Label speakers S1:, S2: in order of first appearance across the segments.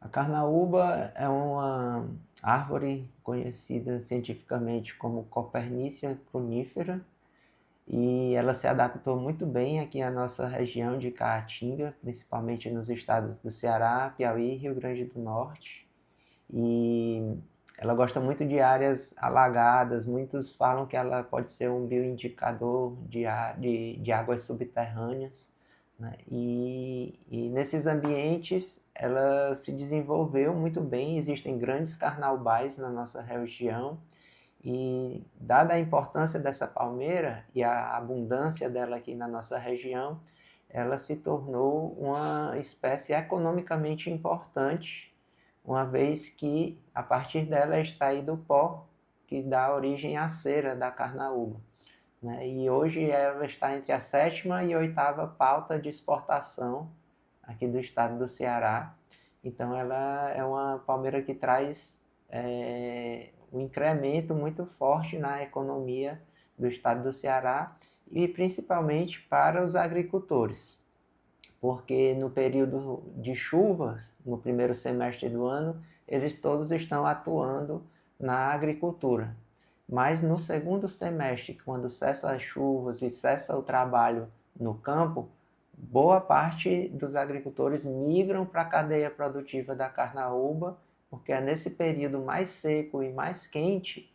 S1: A carnaúba é uma árvore conhecida cientificamente como Copernícia prunifera e ela se adaptou muito bem aqui à nossa região de Caatinga, principalmente nos estados do Ceará, Piauí e Rio Grande do Norte. E ela gosta muito de áreas alagadas, muitos falam que ela pode ser um bioindicador de águas subterrâneas, né? E nesses ambientes ela se desenvolveu muito bem, existem grandes carnaubais na nossa região, e dada a importância dessa palmeira e a abundância dela aqui na nossa região, ela se tornou uma espécie economicamente importante, uma vez que a partir dela é extraído o pó que dá origem à cera da carnaúba, né? E hoje ela está entre a 7ª e 8ª pauta de exportação aqui do estado do Ceará. Então ela é uma palmeira que traz um incremento muito forte na economia do estado do Ceará e principalmente para os agricultores, porque no período de chuvas, no primeiro semestre do ano, eles todos estão atuando na agricultura. Mas no segundo semestre, quando cessa as chuvas e cessa o trabalho no campo, boa parte dos agricultores migram para a cadeia produtiva da carnaúba, porque é nesse período mais seco e mais quente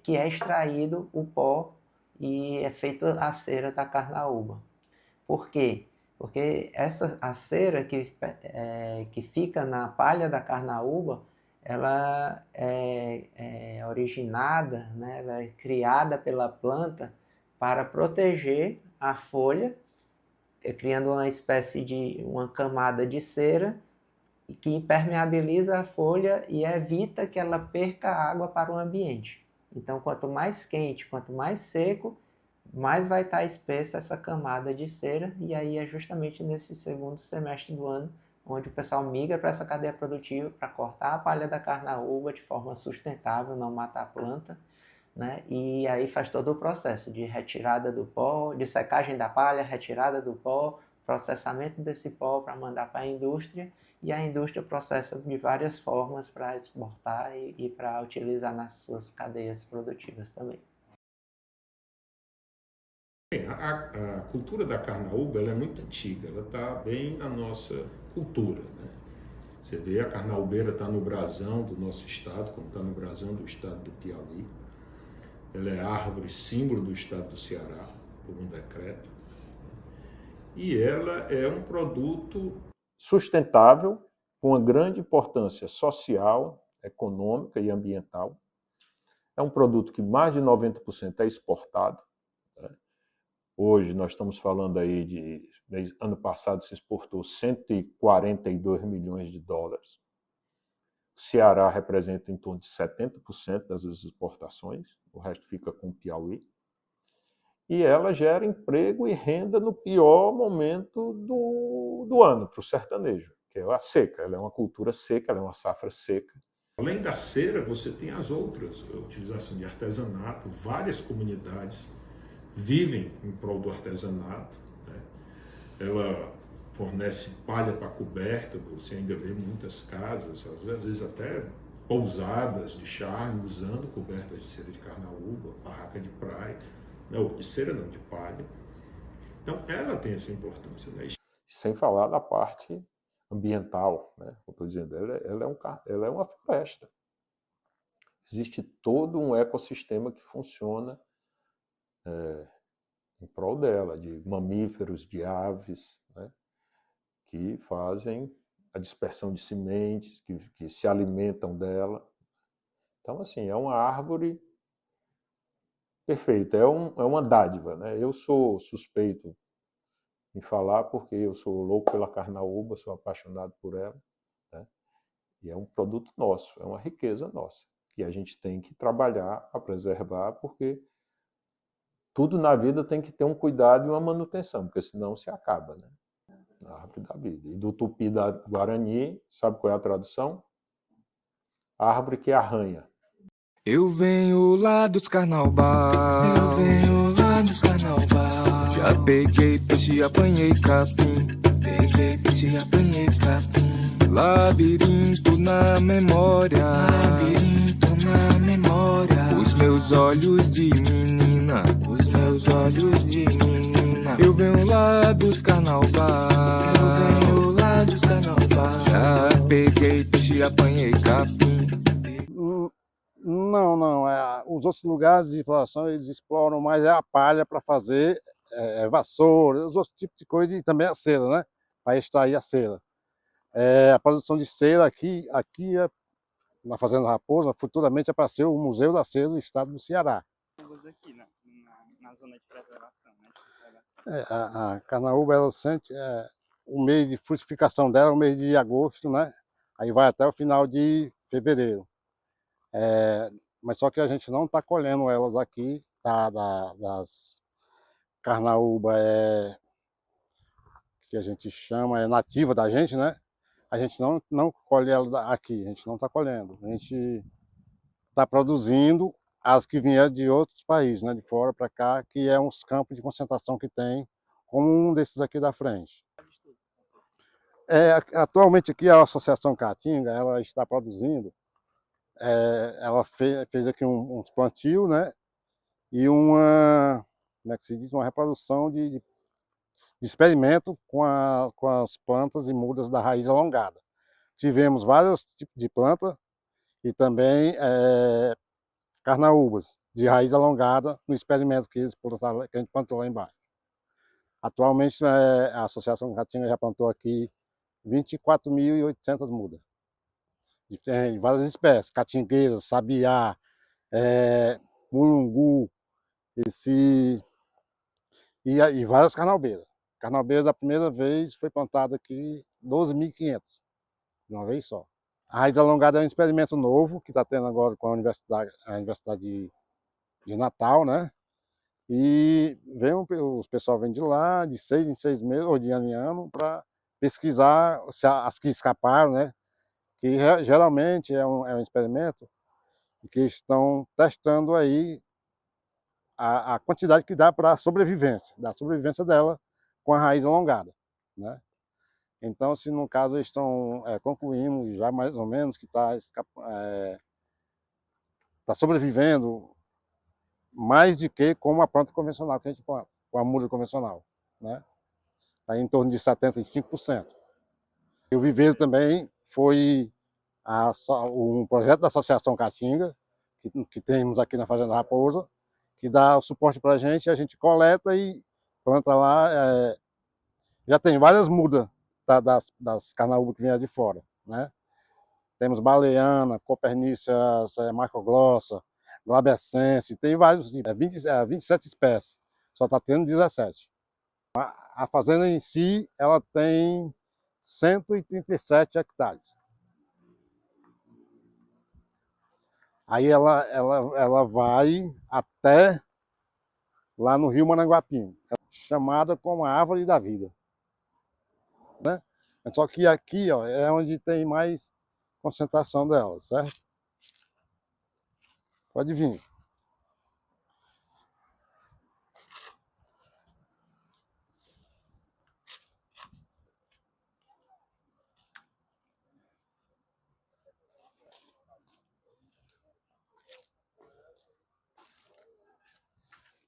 S1: que é extraído o pó e é feita a cera da carnaúba. Por quê? Porque a cera que fica na palha da carnaúba, ela é originada, né? Ela é criada pela planta para proteger a folha, criando uma espécie de uma camada de cera que impermeabiliza a folha e evita que ela perca água para o ambiente. Então, quanto mais quente, quanto mais seco, mais vai estar espessa essa camada de cera, e aí é justamente nesse segundo semestre do ano onde o pessoal migra para essa cadeia produtiva para cortar a palha da carnaúba de forma sustentável, não matar a planta, né? E aí faz todo o processo de retirada do pó, de secagem da palha, retirada do pó, processamento desse pó para mandar para a indústria, e a indústria processa de várias formas para exportar e para utilizar nas suas cadeias produtivas também.
S2: A cultura da carnaúba ela é muito antiga, ela está bem na nossa cultura, né? Você vê, a carnaúbeira está no brasão do nosso estado, como está no brasão do estado do Piauí. Ela é árvore símbolo do estado do Ceará, por um decreto. E ela é um produto sustentável, com uma grande importância social, econômica e ambiental. É um produto que mais de 90% é exportado, né? Hoje nós estamos falando aí ano passado se exportou 142 milhões de dólares. O Ceará representa em torno de 70% das exportações, o resto fica com o Piauí. E ela gera emprego e renda no pior momento do ano para o sertanejo, que é a seca. Ela é uma cultura seca, ela é uma safra seca. Além da cera, você tem as outras, a utilização de artesanato, várias comunidades vivem em prol do artesanato, né? Ela fornece palha para coberta, você ainda vê muitas casas, às vezes até pousadas de charme usando cobertas de cera de carnaúba, barraca de praia, não, de cera não, de palha. Então ela tem essa importância, né? Sem falar da parte ambiental, né? Eu estou dizendo, ela é uma floresta. Existe todo um ecossistema que funciona em prol dela, de mamíferos, de aves, né, que fazem a dispersão de sementes, que se alimentam dela. Então, assim, é uma árvore perfeita, é uma dádiva, né? Eu sou suspeito em falar porque eu sou louco pela carnaúba, sou apaixonado por ela, né? E é um produto nosso, é uma riqueza nossa, que a gente tem que trabalhar para preservar, porque tudo na vida tem que ter um cuidado e uma manutenção, porque senão se acaba, né? A árvore da vida. E do tupi da Guarani, sabe qual é a tradução? Árvore que arranha.
S3: Eu venho lá dos Carnaubal, Já peguei peixe, apanhei capim, Labirinto na memória, labirinto na memória. Os meus olhos de menina, os meus olhos de menina. Eu venho lá dos carnaubal, eu venho lá dos carnaubal. Já peguei peixe, apanhei capim.
S4: Não. Os outros lugares de exploração, eles exploram mais a palha para fazer vassoura, os outros tipos de coisa e também a cera, né? Para extrair a cera. A produção de cera aqui na Fazenda Raposa, futuramente é para ser o Museu da Cera do Estado do Ceará.
S5: Aqui na zona de preservação, né?
S4: A carnaúba, ela sente o mês de frutificação dela, o mês de agosto, né? Aí vai até o final de fevereiro. Mas só que a gente não está colhendo elas aqui, das carnaúba que a gente chama, nativa da gente, né? A gente não colhe ela aqui, a gente não está colhendo. A gente está produzindo as que vieram de outros países, né? De fora para cá, que é uns campos de concentração que tem, como um desses aqui da frente. Atualmente aqui a Associação Caatinga, ela está produzindo, ela fez aqui uns plantios, né? E como é que se diz? Uma reprodução de experimento com as plantas e mudas da raiz alongada. Tivemos vários tipos de planta e também carnaúbas de raiz alongada no experimento que a gente plantou lá embaixo. Atualmente a Associação Caatinga já plantou aqui 24.800 mudas. Tem várias espécies, catingueiras, sabiá, mulungu, e várias carnaubeiras. Carnaubeira da primeira vez foi plantada aqui 12.500, de uma vez só. A raiz alongada é um experimento novo que está tendo agora com a Universidade de Natal, né? E os pessoal vem de lá, de 6 em 6 meses, ou de ano em ano, para pesquisar as que escaparam, né? Que geralmente é um experimento que estão testando aí a quantidade que dá para a sobrevivência dela com a raiz alongada, né? Então, se no caso eles estão concluindo já mais ou menos que está sobrevivendo mais do que com uma planta convencional que a gente planta, com a muda convencional, né? Está em torno de 75%. E o viveiro também foi um projeto da Associação Caatinga, que temos aqui na Fazenda Raposa, que dá o suporte para a gente coleta e planta lá. Já tem várias mudas das carnaúbas que vêm de fora, né? Temos baleana, copernícia, macroglossa, glabrescense, tem vários, 27 espécies, só está tendo 17. A fazenda em si, ela tem 137 hectares. Aí ela vai até lá no rio Mananguapim, chamada como a árvore da vida, né? Só que aqui, ó, é onde tem mais concentração dela, certo? Pode vir.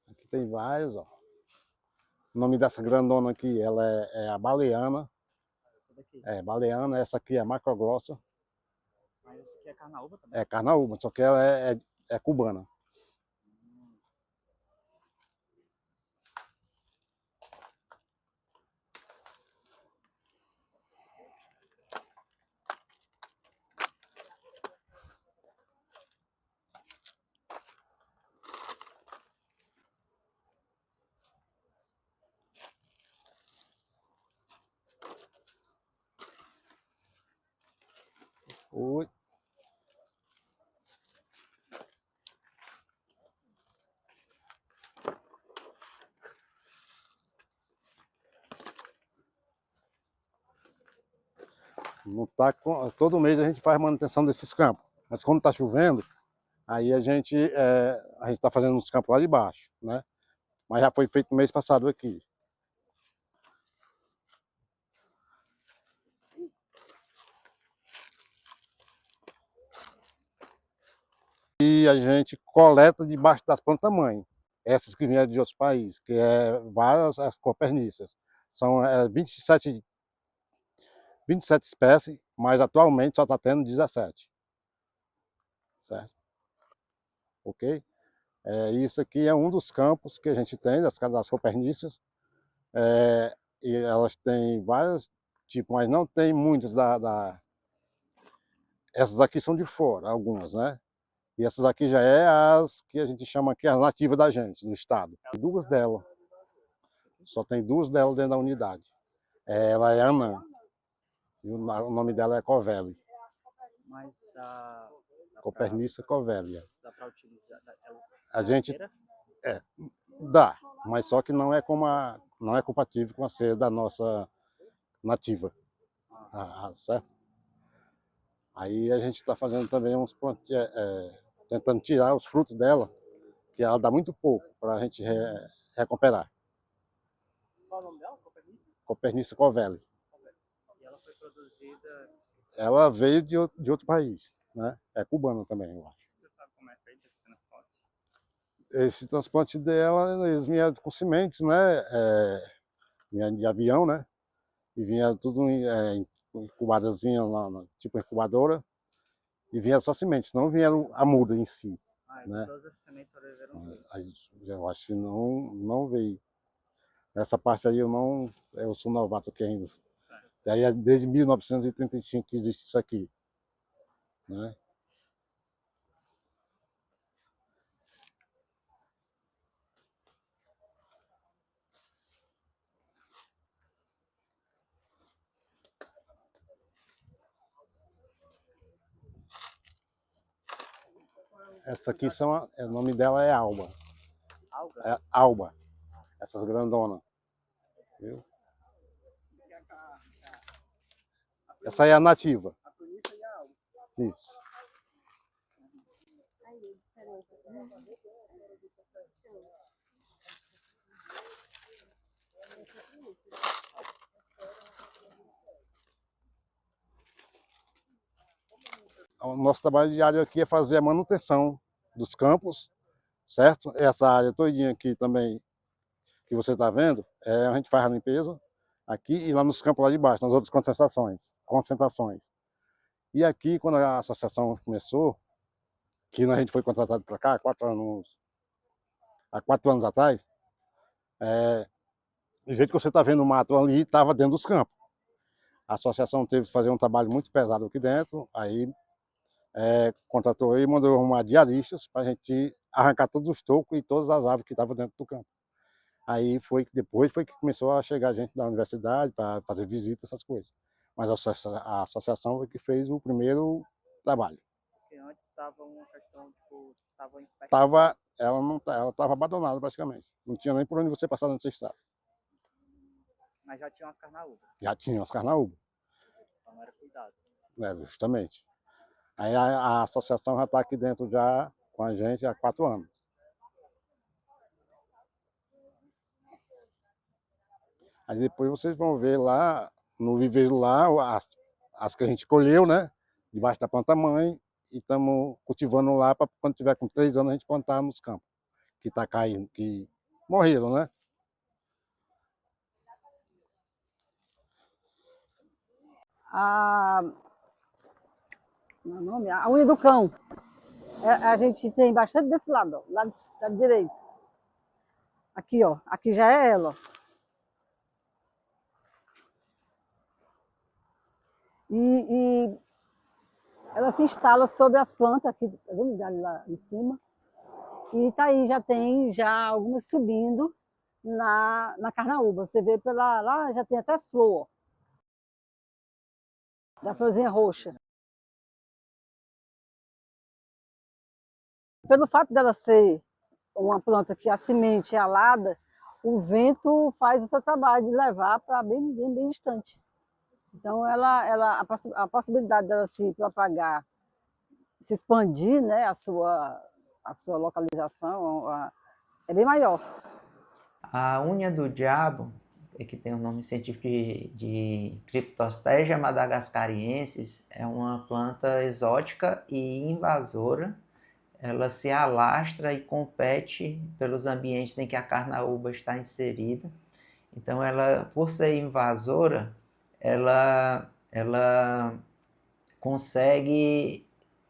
S4: Aqui tem vários, ó. O nome dessa grandona aqui, ela é a baleana. Baleana, essa aqui é a macroglossa.
S5: Mas essa aqui é carnaúba também?
S4: É carnaúba, só que ela é cubana. Oi. Não tá todo mês a gente faz manutenção desses campos, mas como está chovendo, aí a gente está fazendo uns campos lá de baixo, né? Mas já foi feito no mês passado aqui. que a gente coleta debaixo das plantas-mãe. Essas que vieram de outros países, que é várias as coperníceas. São 27 espécies, mas atualmente só está tendo 17. Certo? Ok? Isso aqui é um dos campos que a gente tem, das coperníceas. E elas têm vários tipos, mas não tem muitas Essas aqui são de fora, algumas, né? E essas aqui já é as que a gente chama aqui as nativas da gente, do estado. Tem duas delas. Só tem duas delas dentro da unidade. Ela é anã. E o nome dela é Covelli.
S5: Mas dá
S4: Copernicia covelia.
S5: pra utilizar
S4: A gente dá, mas só que não é compatível com a cera da nossa nativa. Certo? Aí a gente está fazendo também tentando tirar os frutos dela, que ela dá muito pouco para a gente recuperar.
S5: Qual o nome dela?
S4: Copernicia covelli.
S5: E ela foi produzida...
S4: Ela veio de outro país, né? É cubana também, eu acho.
S5: Você sabe como é feito esse transporte?
S4: Esse transporte dela, eles vieram com sementes, né? Vinha de avião, né? E vinha tudo em incubadazinha, tipo incubadora, e vinha só sementes, não vinha a muda em si. Né?
S5: Todas as sementes sobreviveram.
S4: Eu acho que não veio. Essa parte aí eu sou novato aqui ainda. Daí é desde 1935 que existe isso aqui. Né? Essa aqui o nome dela é alba.
S5: Alga?
S4: É alba. Essas grandonas. Viu? Essa aí é a nativa.
S5: A polícia e a alga.
S4: Isso. O nosso trabalho diário aqui é fazer a manutenção dos campos, certo? Essa área todinha aqui também, que você está vendo, a gente faz a limpeza aqui e lá nos campos lá de baixo, nas outras concentrações. E aqui, quando a associação começou, que a gente foi contratado para cá há 4 anos atrás, do jeito que você está vendo o mato ali, estava dentro dos campos. A associação teve que fazer um trabalho muito pesado aqui dentro, aí contratou e mandou arrumar diaristas para a gente arrancar todos os tocos e todas as árvores que estavam dentro do campo. Aí depois foi que começou a chegar gente da universidade para fazer visita, essas coisas. Mas a associação foi que fez o primeiro trabalho.
S5: Porque antes estava uma questão, tipo,
S4: ela estava abandonada praticamente. Não tinha nem por onde você passar nesse estado.
S5: Mas já tinha umas carnaúbas.
S4: Já tinha umas carnaúbas.
S5: Então não era cuidado.
S4: Justamente. Aí a associação já está aqui dentro já com a gente há 4 anos. Aí depois vocês vão ver lá, no viveiro lá, as que a gente colheu, né? Debaixo da planta-mãe, e estamos cultivando lá para quando tiver com 3 anos a gente plantar nos campos. Que está caindo, que morreram, né?
S6: Meu nome? A unha do cão. A gente tem bastante desse lado, ó, lado direito. Aqui, ó. Aqui já é ela, ó. E ela se instala sobre as plantas aqui, tá vendo os galhos lá em cima? E tá aí, já tem algumas subindo na carnaúba. Você vê lá, já tem até flor, ó, da florzinha roxa. Pelo fato dela ser uma planta que a semente é alada, o vento faz o seu trabalho de levar para bem distante. Então, a possibilidade dela se propagar, se expandir, né, a sua localização é bem maior.
S1: A unha do diabo, que tem o nome científico de Cryptostegia madagascariensis, é uma planta exótica e invasora ela se alastra e compete pelos ambientes em que a carnaúba está inserida. Então, ela, por ser invasora, ela consegue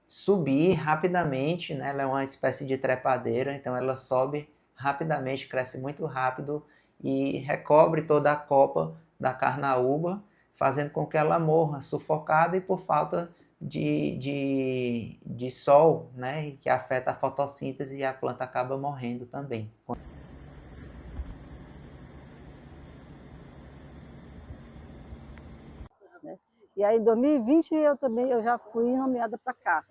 S1: subir rapidamente, né? Ela é uma espécie de trepadeira, então ela sobe rapidamente, cresce muito rápido e recobre toda a copa da carnaúba, fazendo com que ela morra sufocada e por falta de sol, né? Que afeta a fotossíntese e a planta acaba morrendo também.
S6: E aí, em 2020, eu já fui nomeada para cá.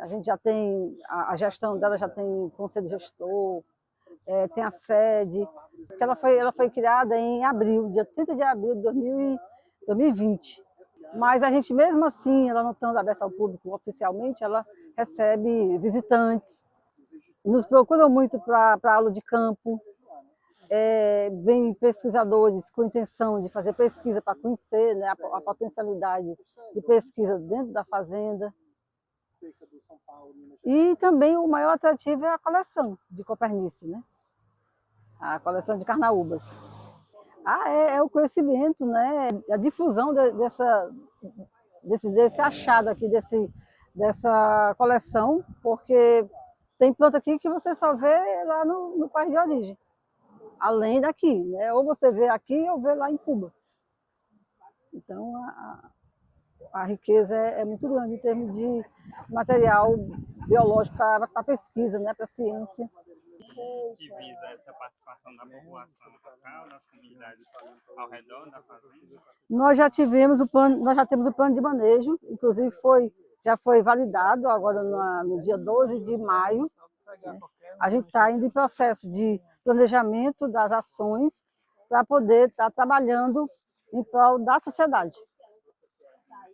S6: A gente já tem, a gestão dela já tem conselho gestor, tem a sede, que ela foi criada em abril, dia 30 de abril de 2020. Mas a gente, mesmo assim, ela não estando aberta ao público oficialmente, ela recebe visitantes, nos procuram muito para aula de campo, vem pesquisadores com intenção de fazer pesquisa para conhecer, né, a potencialidade de pesquisa dentro da fazenda. E também o maior atrativo é a coleção de Copernice, né? A coleção de carnaúbas. É o conhecimento, né? A difusão desse achado aqui, dessa coleção, porque tem planta aqui que você só vê lá no país de origem, além daqui, né? Ou você vê aqui ou vê lá em Cuba. Então, a riqueza é muito grande em termos de material biológico para pesquisa, né? Para ciência.
S5: Que visa essa participação da população local, das comunidades ao redor da fazenda?
S6: Nós já temos o plano de manejo, inclusive já foi validado agora no dia 12 de maio. Né? A gente está indo em processo de planejamento das ações para poder estar trabalhando em prol da sociedade.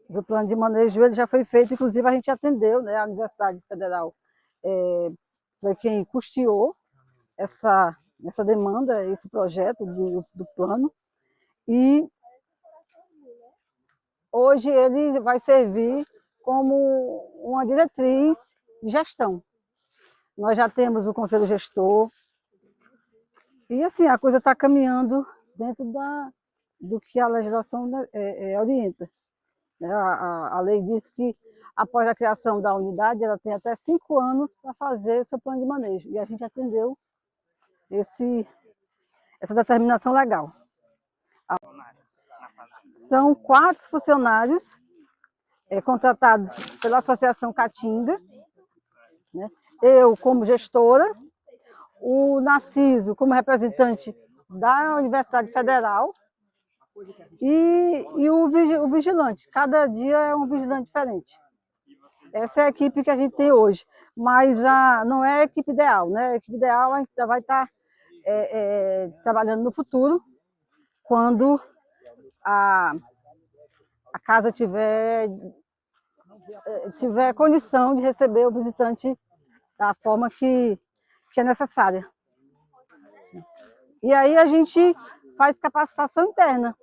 S6: O plano de manejo ele já foi feito, inclusive a gente atendeu, né? A Universidade Federal foi quem custeou essa demanda, esse projeto do plano. E hoje ele vai servir como uma diretriz de gestão. Nós já temos o conselho gestor e assim a coisa está caminhando dentro do que a legislação orienta. A lei diz que após a criação da unidade ela tem até 5 anos para fazer o seu plano de manejo e a gente atendeu essa determinação legal. São 4 funcionários contratados pela Associação Caatinga, né? Eu como gestora, o Narciso como representante da Universidade Federal e o vigilante. Cada dia é um vigilante diferente. Essa é a equipe que a gente tem hoje, mas não é a equipe ideal, né? A equipe ideal a gente vai estar trabalhando no futuro, quando a casa tiver condição de receber o visitante da forma que é necessária. E aí a gente faz capacitação interna,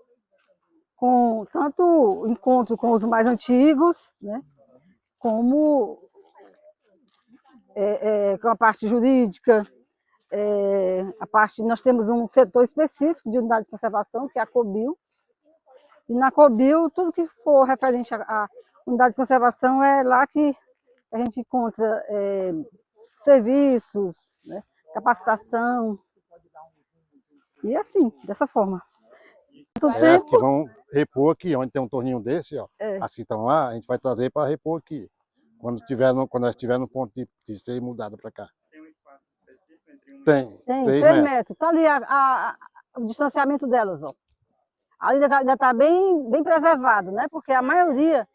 S6: com tanto encontro com os mais antigos, né, como com a parte jurídica, nós temos um setor específico de unidade de conservação, que é a COBIL, e na COBIL, tudo que for referente à unidade de conservação é lá que a gente encontra serviços, né, capacitação, e assim, dessa forma.
S4: Que vão repor aqui, onde tem um torninho desse, ó, assim estão lá, a gente vai trazer para repor aqui, quando nós estiver no ponto de ser mudado para cá.
S5: Tem um espaço específico entre um
S6: Tem 3 metros. Está ali o distanciamento delas, ó. Ali ainda está bem preservado, né? Porque a maioria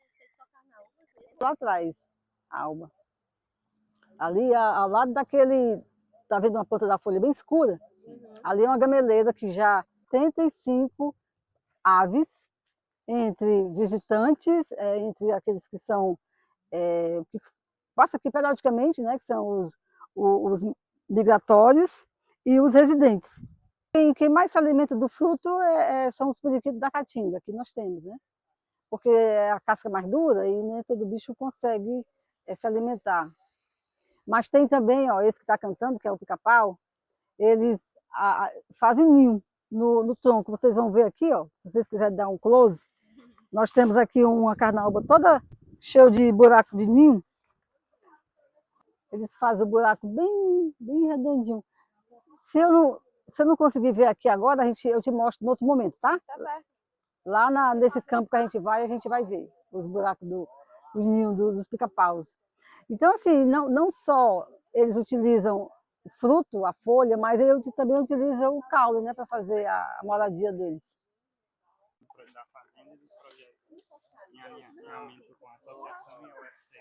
S6: lá atrás, a alba. Ali ao lado daquele, tá vendo uma planta da folha bem escura? Ali é uma gameleira que já 35 aves, entre visitantes, entre aqueles que são que passam aqui periodicamente, né? Que são os migratórios e os residentes. Quem mais se alimenta do fruto são os periquitos da caatinga que nós temos, né? Porque a casca é mais dura e nem todo bicho consegue se alimentar. Mas tem também, ó, esse que está cantando, que é o pica-pau, eles fazem ninho no tronco. Vocês vão ver aqui, ó, se vocês quiserem dar um close, nós temos aqui uma carnaúba toda cheia de buraco de ninho. Eles fazem o buraco bem redondinho. Se eu não conseguir ver aqui agora, eu te mostro em outro momento, tá?
S7: Tá certo.
S6: Lá nesse campo que a gente vai ver os buracos do ninho dos pica-paus. Então, assim, não só eles utilizam o fruto, a folha, mas eles também utilizam o caule, né, para fazer a moradia deles.
S5: Da fazenda e dos projetos em alinhamento com a associação e a UFC.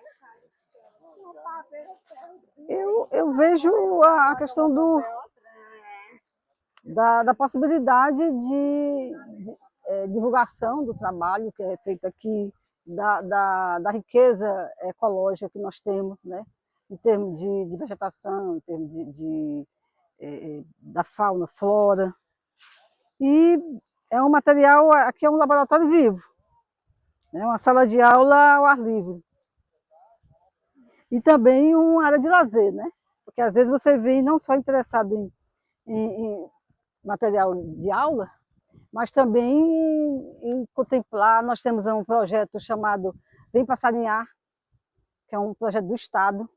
S6: Eu vejo a questão da possibilidade de divulgação do trabalho que é feito aqui, da riqueza ecológica que nós temos, né? Em termos de vegetação, em termos da fauna, flora. E é um material, aqui é um laboratório vivo, né? Uma sala de aula ao ar livre. E também uma área de lazer, né? Porque às vezes você vem não só interessado em material de aula, mas também em contemplar. Nós temos um projeto chamado Vem Passarinhar, que é um projeto do Estado,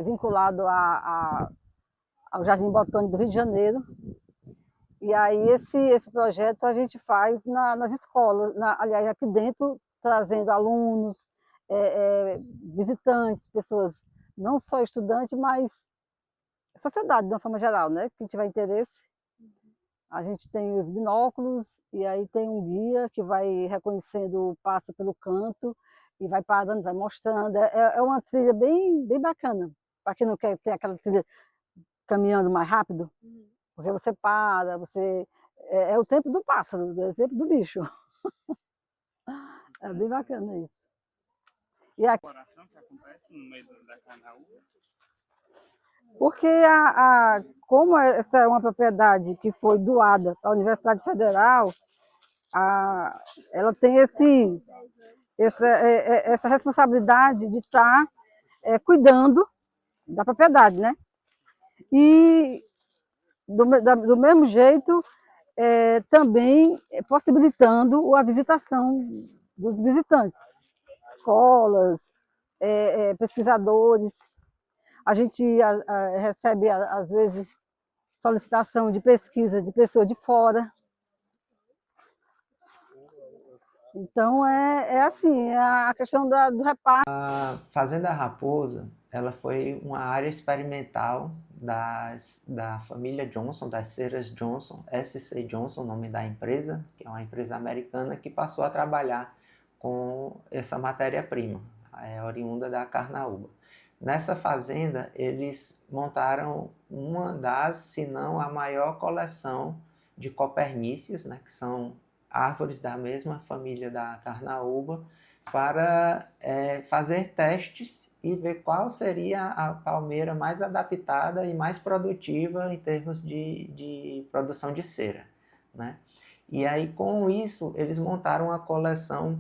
S6: vinculado ao Jardim Botânico do Rio de Janeiro. E aí esse projeto a gente faz nas escolas, aliás, aqui dentro, trazendo alunos, visitantes, pessoas, não só estudantes, mas sociedade de uma forma geral, né? Quem tiver interesse. A gente tem os binóculos e aí tem um guia que vai reconhecendo o pássaro pelo canto e vai parando, vai mostrando. É uma trilha bem bacana, para quem não quer ter aquela trilha caminhando mais rápido, porque você para, é o tempo do pássaro, é o tempo do bicho. É bem bacana isso. E a
S5: Coração que acontece no meio da carnaúba.
S6: Porque como essa é uma propriedade que foi doada para a Universidade Federal, ela tem essa responsabilidade de estar cuidando da propriedade, né? E do mesmo jeito, também possibilitando a visitação dos visitantes, escolas, pesquisadores. A gente recebe, às vezes, solicitação de pesquisa de pessoas de fora. Então, é assim, a questão do repasse.
S1: A Fazenda Raposa, ela foi uma área experimental da família Johnson, das ceras Johnson, SC Johnson, o nome da empresa, que é uma empresa americana que passou a trabalhar com essa matéria-prima, oriunda da carnaúba. Nessa fazenda, eles montaram uma das, se não a maior coleção de coperníceas, né, que são árvores da mesma família da carnaúba, para fazer testes e ver qual seria a palmeira mais adaptada e mais produtiva em termos de produção de cera, né? E aí, com isso, eles montaram uma coleção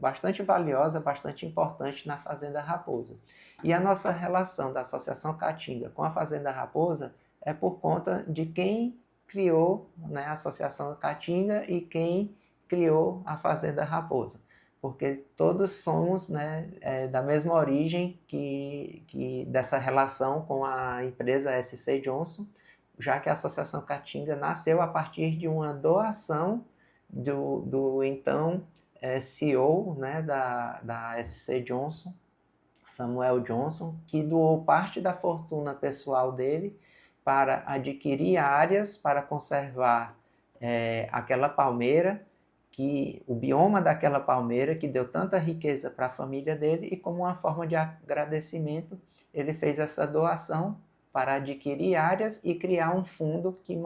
S1: bastante valiosa, bastante importante na Fazenda Raposa. E a nossa relação da Associação Caatinga com a Fazenda Raposa é por conta de quem criou, né, a Associação Caatinga e quem criou a Fazenda Raposa. Porque todos somos, né, da mesma origem que dessa relação com a empresa SC Johnson, já que a Associação Caatinga nasceu a partir de uma doação do então CEO, né, da SC Johnson, Samuel Johnson, que doou parte da fortuna pessoal dele para adquirir áreas para conservar aquela palmeira, o bioma daquela palmeira que deu tanta riqueza para a família dele, e como uma forma de agradecimento ele fez essa doação para adquirir áreas e criar um fundo que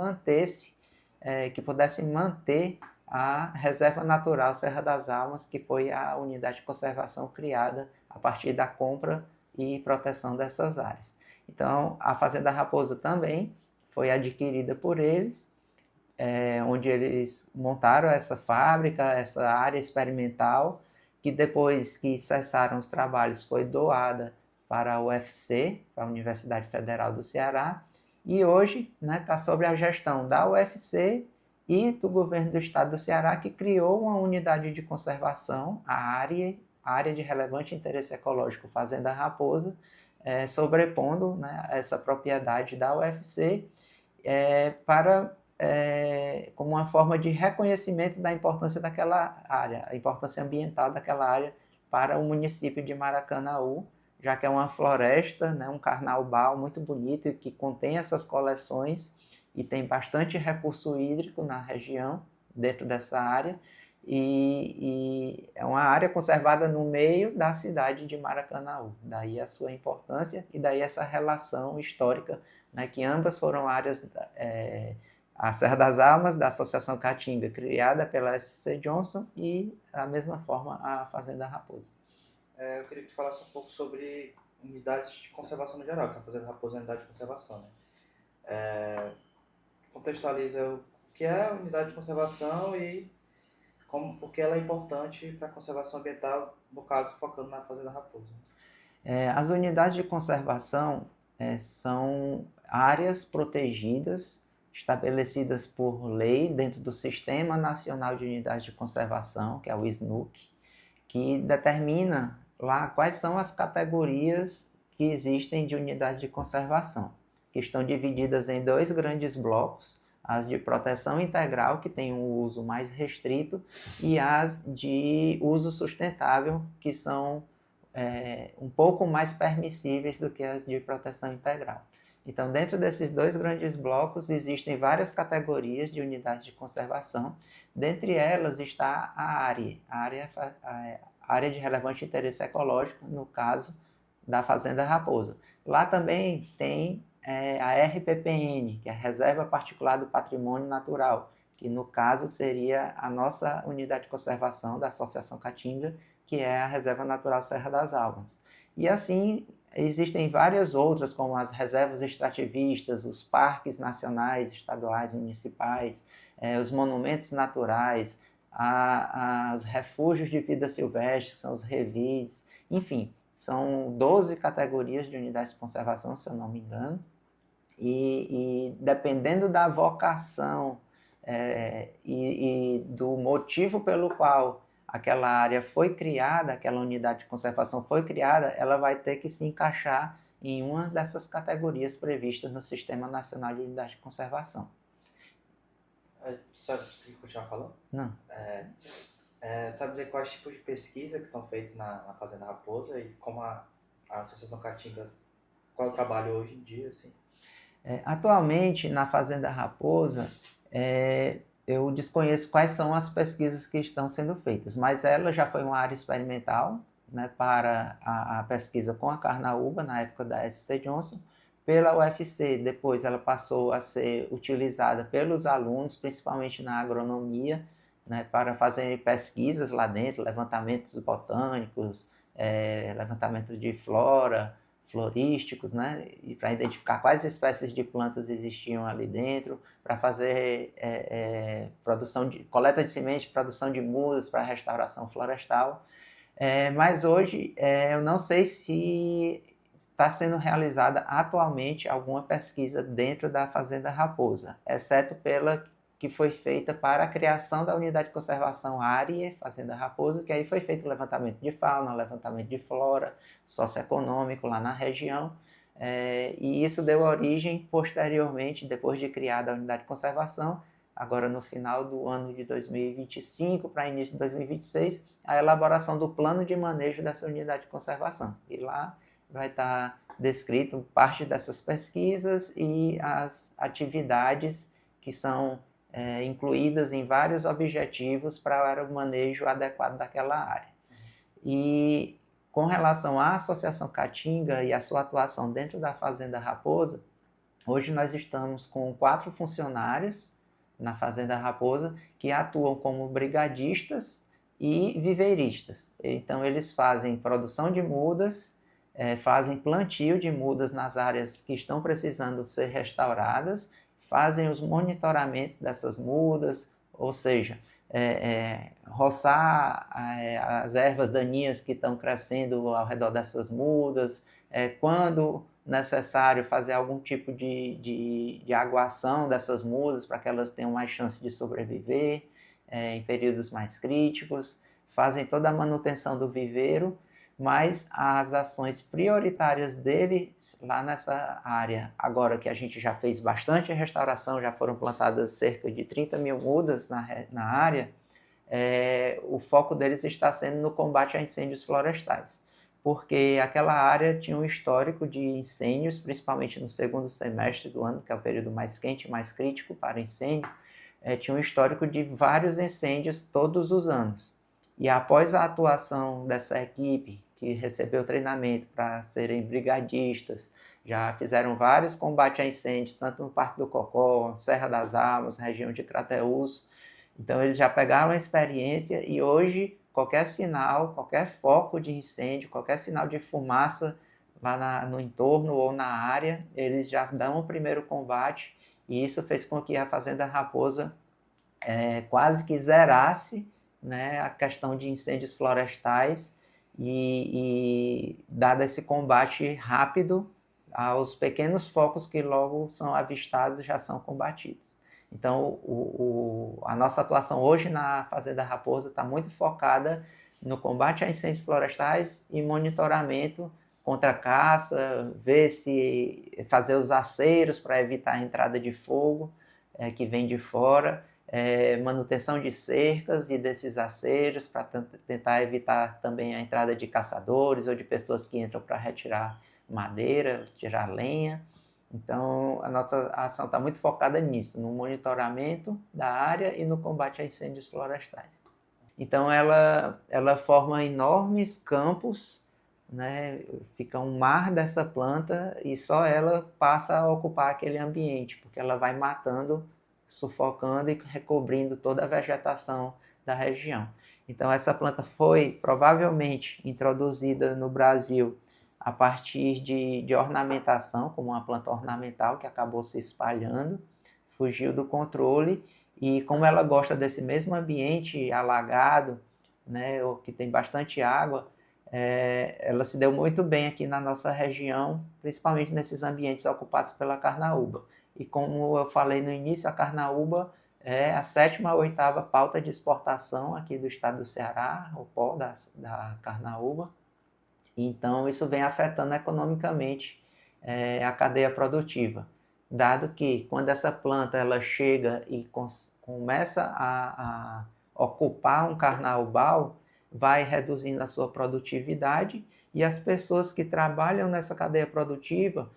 S1: que pudesse manter a Reserva Natural Serra das Almas, que foi a unidade de conservação criada a partir da compra e proteção dessas áreas. Então, a Fazenda Raposa também foi adquirida por eles, onde eles montaram essa fábrica, essa área experimental, que depois que cessaram os trabalhos foi doada para a UFC, para a Universidade Federal do Ceará, e hoje está sob a gestão da UFC e do governo do estado do Ceará, que criou uma unidade de conservação, a área de relevante interesse ecológico Fazenda Raposa, sobrepondo essa propriedade da UFC como uma forma de reconhecimento da importância daquela área, a importância ambiental daquela área para o município de Maracanaú, já que é uma floresta, um carnaubal muito bonito e que contém essas coleções e tem bastante recurso hídrico na região, dentro dessa área, e é uma área conservada no meio da cidade de Maracanaú. Daí a sua importância e daí essa relação histórica, que ambas foram áreas, a Serra das Almas, da Associação Caatinga, criada pela S.C. Johnson, e, da mesma forma, a Fazenda Raposa.
S7: Eu queria que tu falasse um pouco sobre unidades de conservação no geral, que a Fazenda Raposa é uma unidade de conservação, contextualiza o que é a unidade de conservação e porque ela é importante para a conservação ambiental, no caso, focando na Fazenda Raposa.
S1: As unidades de conservação são áreas protegidas, estabelecidas por lei dentro do Sistema Nacional de Unidades de Conservação, que é o SNUC, que determina lá quais são as categorias que existem de unidades de conservação, que estão divididas em 2 grandes blocos, as de proteção integral, que tem um uso mais restrito, e as de uso sustentável, que são um pouco mais permissíveis do que as de proteção integral. Então, dentro desses 2 grandes blocos, existem várias categorias de unidades de conservação. Dentre elas está a área de relevante interesse ecológico, no caso da Fazenda Raposa. Lá também tem a RPPN, que é a Reserva Particular do Patrimônio Natural, que no caso seria a nossa unidade de conservação da Associação Caatinga, que é a Reserva Natural Serra das Almas. E assim, existem várias outras, como as reservas extrativistas, os parques nacionais, estaduais, municipais, os monumentos naturais, os refúgios de vida silvestre, são os revides, enfim, são 12 categorias de unidades de conservação, se eu não me engano, e dependendo da vocação e do motivo pelo qual aquela área foi criada, aquela unidade de conservação foi criada, ela vai ter que se encaixar em uma dessas categorias previstas no Sistema Nacional de Unidade de Conservação.
S7: Sabe o que continuar falando?
S1: Não.
S7: Sabe dizer quais tipos de pesquisa que são feitos na Fazenda Raposa e como a Associação Caatinga, qual é o trabalho hoje em dia, assim?
S1: Atualmente, na Fazenda Raposa, eu desconheço quais são as pesquisas que estão sendo feitas, mas ela já foi uma área experimental, para a pesquisa com a carnaúba, na época da S.C. Johnson, pela UFC. Depois ela passou a ser utilizada pelos alunos, principalmente na agronomia, para fazerem pesquisas lá dentro, levantamentos botânicos, levantamento de flora, florísticos, e para identificar quais espécies de plantas existiam ali dentro, para fazer coleta de sementes, produção de mudas para restauração florestal. Mas hoje eu não sei se está sendo realizada atualmente alguma pesquisa dentro da Fazenda Raposa, exceto pela que foi feita para a criação da unidade de conservação área Fazenda Raposa, que aí foi feito o levantamento de fauna, levantamento de flora, socioeconômico lá na região, e isso deu origem posteriormente, depois de criada a unidade de conservação, agora no final do ano de 2025 para início de 2026, a elaboração do plano de manejo dessa unidade de conservação. E lá vai estar descrito parte dessas pesquisas e as atividades que são incluídas em vários objetivos para o manejo adequado daquela área. E com relação à Associação Caatinga e a sua atuação dentro da Fazenda Raposa, hoje nós estamos com 4 funcionários na Fazenda Raposa que atuam como brigadistas e viveiristas. Então eles fazem produção de mudas, fazem plantio de mudas nas áreas que estão precisando ser restauradas, fazem os monitoramentos dessas mudas, ou seja, roçar as ervas daninhas que estão crescendo ao redor dessas mudas, quando necessário fazer algum tipo de aguação dessas mudas para que elas tenham mais chance de sobreviver em períodos mais críticos, fazem toda a manutenção do viveiro, mas as ações prioritárias deles lá nessa área, agora que a gente já fez bastante restauração, já foram plantadas cerca de 30 mil mudas na área, o foco deles está sendo no combate a incêndios florestais, porque aquela área tinha um histórico de incêndios, principalmente no segundo semestre do ano, que é o período mais quente, mais crítico para incêndio, tinha um histórico de vários incêndios todos os anos. E após a atuação dessa equipe, que recebeu treinamento para serem brigadistas, já fizeram vários combates a incêndios, tanto no Parque do Cocó, Serra das Almas, região de Crateús. Então eles já pegaram a experiência e hoje qualquer sinal, qualquer foco de incêndio, qualquer sinal de fumaça lá no entorno ou na área, eles já dão o primeiro combate, e isso fez com que a Fazenda Raposa quase que zerasse, né, a questão de incêndios florestais e dado esse combate rápido aos pequenos focos que logo são avistados, já são combatidos. Então, a nossa atuação hoje na Fazenda Raposa está muito focada no combate a incêndios florestais e monitoramento contra a caça, fazer os aceiros para evitar a entrada de fogo que vem de fora, manutenção de cercas e desses aceiros para tentar evitar também a entrada de caçadores ou de pessoas que entram para retirar madeira, tirar lenha. Então, a nossa ação está muito focada nisso, no monitoramento da área e no combate a incêndios florestais. Então, ela forma enormes campos, né? Fica um mar dessa planta e só ela passa a ocupar aquele ambiente, porque ela vai matando, sufocando e recobrindo toda a vegetação da região. Então, essa planta foi provavelmente introduzida no Brasil a partir de ornamentação, como uma planta ornamental que acabou se espalhando, fugiu do controle, e como ela gosta desse mesmo ambiente alagado, né, ou que tem bastante água, ela se deu muito bem aqui na nossa região, principalmente nesses ambientes ocupados pela carnaúba. E como eu falei no início, a carnaúba é a 7ª ou 8ª pauta de exportação aqui do estado do Ceará, o pó da carnaúba. Então, isso vem afetando economicamente a cadeia produtiva, dado que quando essa planta ela chega e começa a ocupar um carnaubal, vai reduzindo a sua produtividade, e as pessoas que trabalham nessa cadeia produtiva,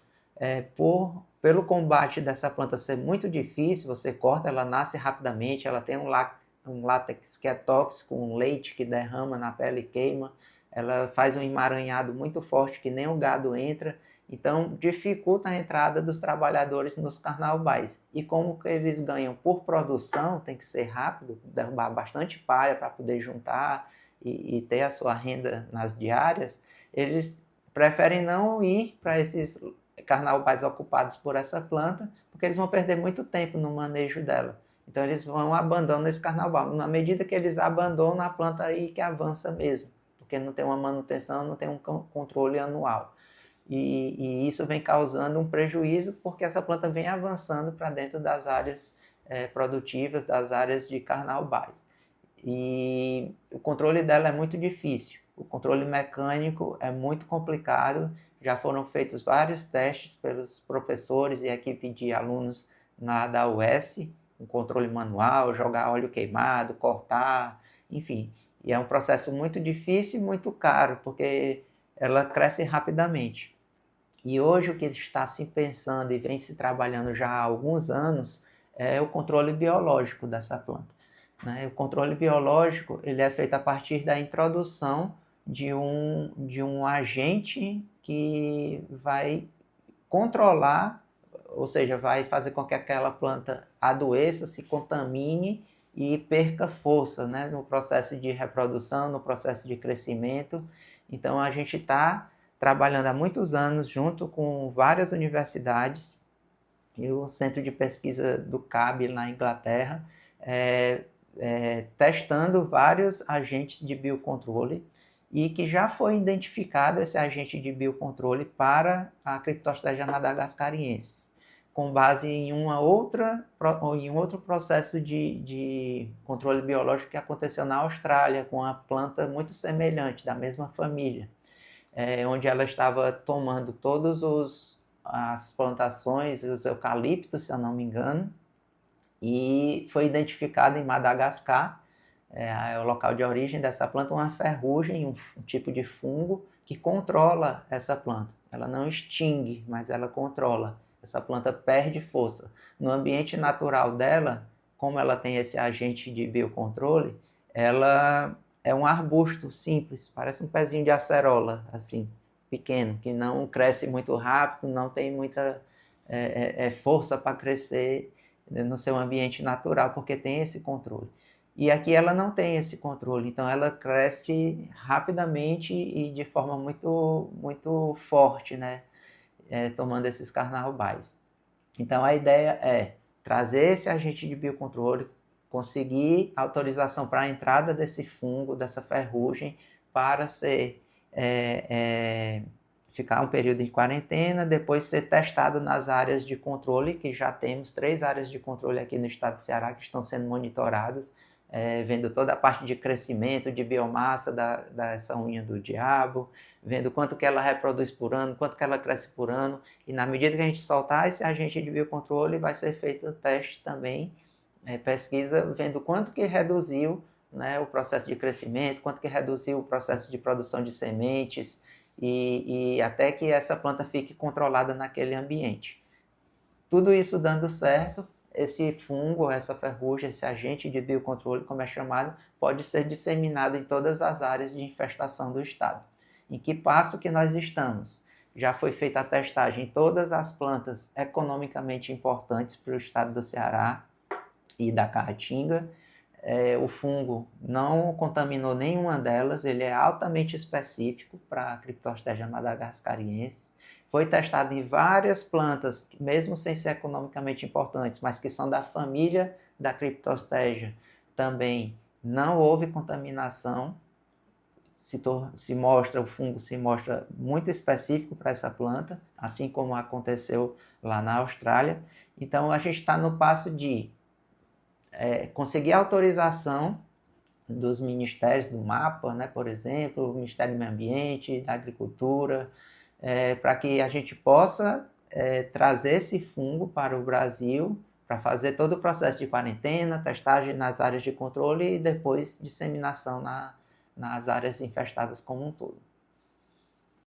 S1: pelo combate dessa planta ser muito difícil, você corta, ela nasce rapidamente, ela tem um látex que é tóxico, um leite que derrama na pele e queima, ela faz um emaranhado muito forte que nem o gado entra, então dificulta a entrada dos trabalhadores nos carnaubais. E como que eles ganham por produção, tem que ser rápido, derrubar bastante palha para poder juntar e ter a sua renda nas diárias, eles preferem não ir para esses carnaubais ocupados por essa planta, porque eles vão perder muito tempo no manejo dela. Então eles vão abandonando esse carnaubal. Na medida que eles abandonam, a planta aí que avança mesmo, porque não tem uma manutenção, não tem um controle anual. E isso vem causando um prejuízo, porque essa planta vem avançando para dentro das áreas produtivas, das áreas de carnaubais. E o controle dela é muito difícil, o controle mecânico é muito complicado, já foram feitos vários testes pelos professores e equipe de alunos da UES, um controle manual, jogar óleo queimado, cortar, enfim. E é um processo muito difícil e muito caro, porque ela cresce rapidamente. E hoje o que está se pensando e vem se trabalhando já há alguns anos é o controle biológico dessa planta. O controle biológico ele é feito a partir da introdução de um agente que vai controlar, ou seja, vai fazer com que aquela planta adoeça, se contamine e perca força, né, no processo de reprodução, no processo de crescimento. Então a gente está trabalhando há muitos anos junto com várias universidades e o Centro de Pesquisa do CAB na Inglaterra, testando vários agentes de biocontrole, e que já foi identificado esse agente de biocontrole para a Cryptostegia madagascariensis, com base em em um outro processo de controle biológico que aconteceu na Austrália, com uma planta muito semelhante, da mesma família, onde ela estava tomando todas as plantações, os eucaliptos, se eu não me engano, e foi identificado em Madagascar, é o local de origem dessa planta, uma ferrugem, um tipo de fungo que controla essa planta. Ela não extingue, mas ela controla. Essa planta perde força. No ambiente natural dela, como ela tem esse agente de biocontrole, ela é um arbusto simples, parece um pezinho de acerola, assim, pequeno, que não cresce muito rápido, não tem muita força para crescer no seu ambiente natural, porque tem esse controle. E aqui ela não tem esse controle, então ela cresce rapidamente e de forma muito, muito forte, né? Tomando esses carnaubais. Então a ideia é trazer esse agente de biocontrole, conseguir autorização para a entrada desse fungo, dessa ferrugem, para ficar um período em quarentena, depois ser testado nas áreas de controle, que já temos 3 áreas de controle aqui no estado do Ceará que estão sendo monitoradas, vendo toda a parte de crescimento, de biomassa dessa unha do diabo, vendo quanto que ela reproduz por ano, quanto que ela cresce por ano, e na medida que a gente soltar esse agente de biocontrole, vai ser feito teste também, pesquisa, vendo quanto que reduziu, né, o processo de crescimento, quanto que reduziu o processo de produção de sementes, e até que essa planta fique controlada naquele ambiente. Tudo isso dando certo, esse fungo, essa ferrugem, esse agente de biocontrole, como é chamado, pode ser disseminado em todas as áreas de infestação do estado. Em que passo que nós estamos? Já foi feita a testagem em todas as plantas economicamente importantes para o estado do Ceará e da Caatinga. O fungo não contaminou nenhuma delas, ele é altamente específico para a Cryptostegia madagascariensis. Foi testado em várias plantas, mesmo sem ser economicamente importantes, mas que são da família da Cryptostegia. Também não houve contaminação. O fungo se mostra muito específico para essa planta, assim como aconteceu lá na Austrália. Então a gente está no passo de conseguir a autorização dos ministérios do MAPA, né, por exemplo, o Ministério do Meio Ambiente, da Agricultura, para que a gente possa trazer esse fungo para o Brasil, para fazer todo o processo de quarentena, testagem nas áreas de controle e depois disseminação nas áreas infestadas como um todo.